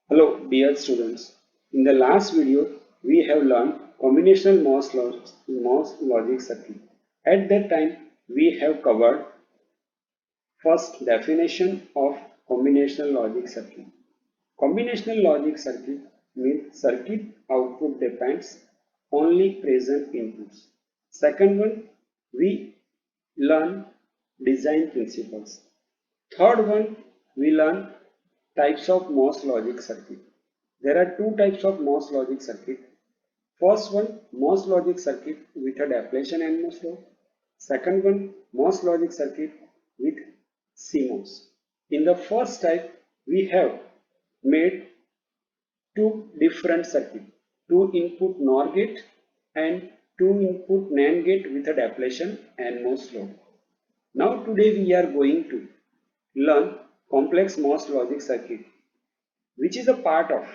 Hello dear students. In the last video we have learned combinational MOS logic circuit. At that time we have covered first definition of combinational logic circuit. Combinational logic circuit means circuit output depends only present inputs. Second one, we learn design principles. Third one, we learn types of MOS logic circuit. There are two types of MOS logic circuit. First one, MOS logic circuit with a depletion NMOS law. Second one, MOS logic circuit with CMOS. In the first type, we have made two different circuits, two input NOR gate and two input NAND gate with a depletion NMOS law. Now today we are going to learn complex MOS logic circuit, which is a part of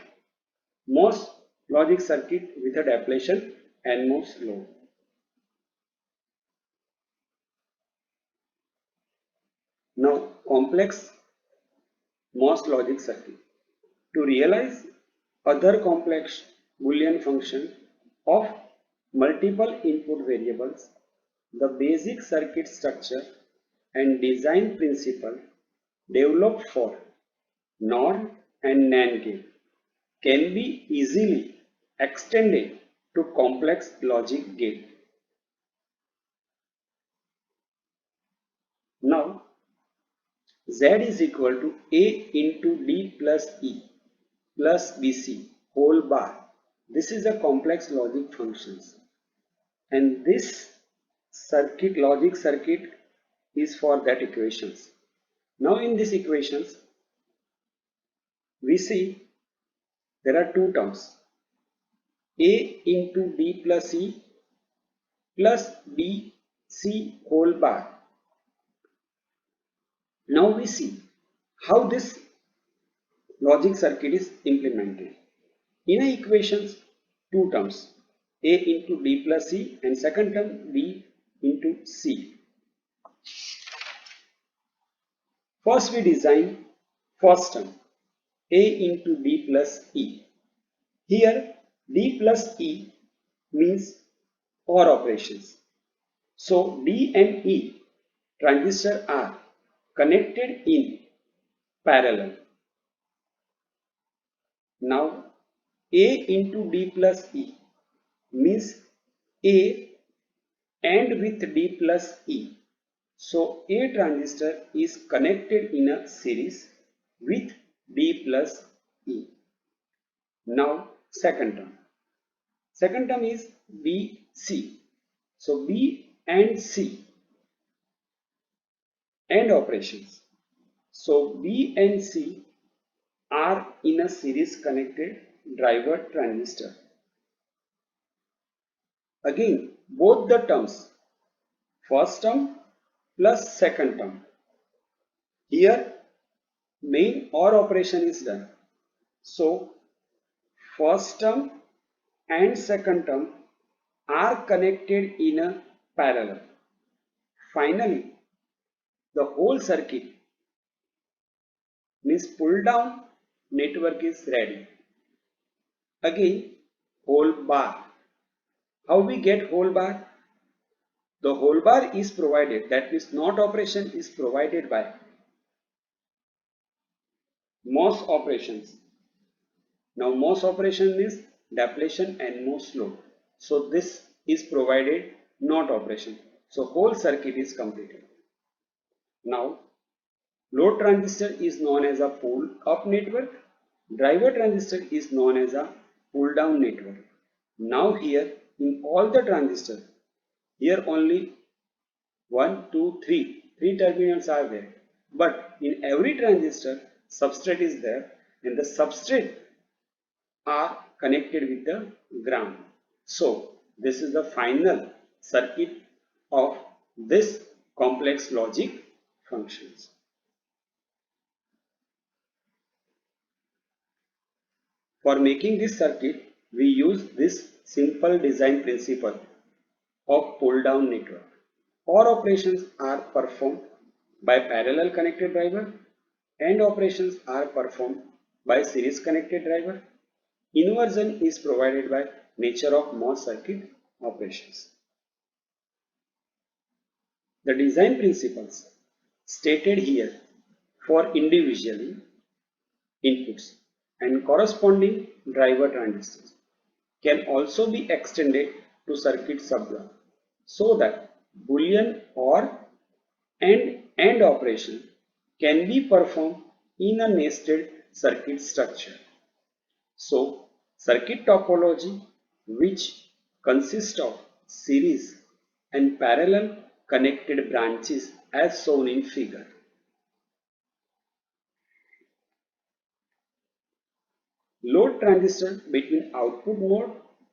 MOS logic circuit with a depletion NMOS law. Now complex MOS logic circuit. To realize other complex Boolean function of multiple input variables, the basic circuit structure and design principle developed for NOR and NAND gate can be easily extended to complex logic gate. Now Z is equal to A into D plus E plus BC whole bar. This is a complex logic functions, and this logic circuit is for that equations. Now in these equations we see there are two terms, A into D plus E plus BC whole bar. Now we see how this logic circuit is implemented. In a equations, two terms, A into D plus C and second term D into C. First we design first term, A into D plus E. Here D plus E means OR operations. So D and E transistor are connected in parallel. Now A into D plus E means A and with D plus E. So A transistor is connected in a series with D plus E. Now second term. Second term is BC. So B and C and operations. So B and C are in a series connected driver transistor. Again, both the terms, first term plus second term. Here main OR operation is done. So first term and second term are connected in a parallel. Finally, the whole circuit means pull down network is ready. Again, whole bar. How we get whole bar? The whole bar is provided, that means NOT operation is provided by MOS operations. Now MOS operation is depletion and MOS load. So this is provided NOT operation. So whole circuit is completed. Now load transistor is known as a pull up network. Driver transistor is known as a pull down network. Now here in all the transistors, here only 1, 2, 3, 3 terminals are there. But in every transistor, substrate is there and the substrate are connected with the ground. So this is the final circuit of this complex logic functions. For making this circuit, we use this simple design principle of pull down network. OR operations are performed by parallel connected driver and operations are performed by series connected driver. Inversion is provided by nature of MOS circuit operations. The design principles stated here for individually inputs and corresponding driver transistors can also be extended to circuit subblock so that Boolean or AND operation can be performed in a nested circuit structure. So, circuit topology, which consists of series and parallel connected branches as shown in figure. Load transistor between output node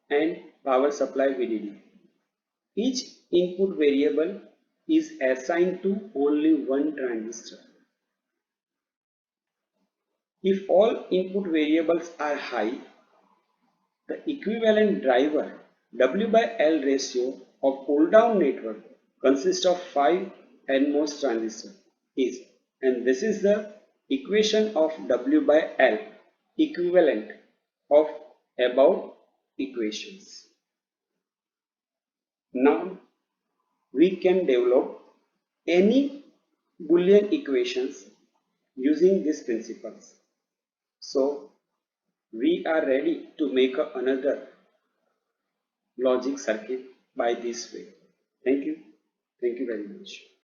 and power supply VDD. Each input variable is assigned to only one transistor. If all input variables are high, the equivalent driver W by L ratio of pull-down network consists of 5 NMOS transistors is, and this is the equation of W by L equivalent of above equations. Now we can develop any Boolean equations using these principles. So we are ready to make another logic circuit by this way. Thank you. Thank you very much.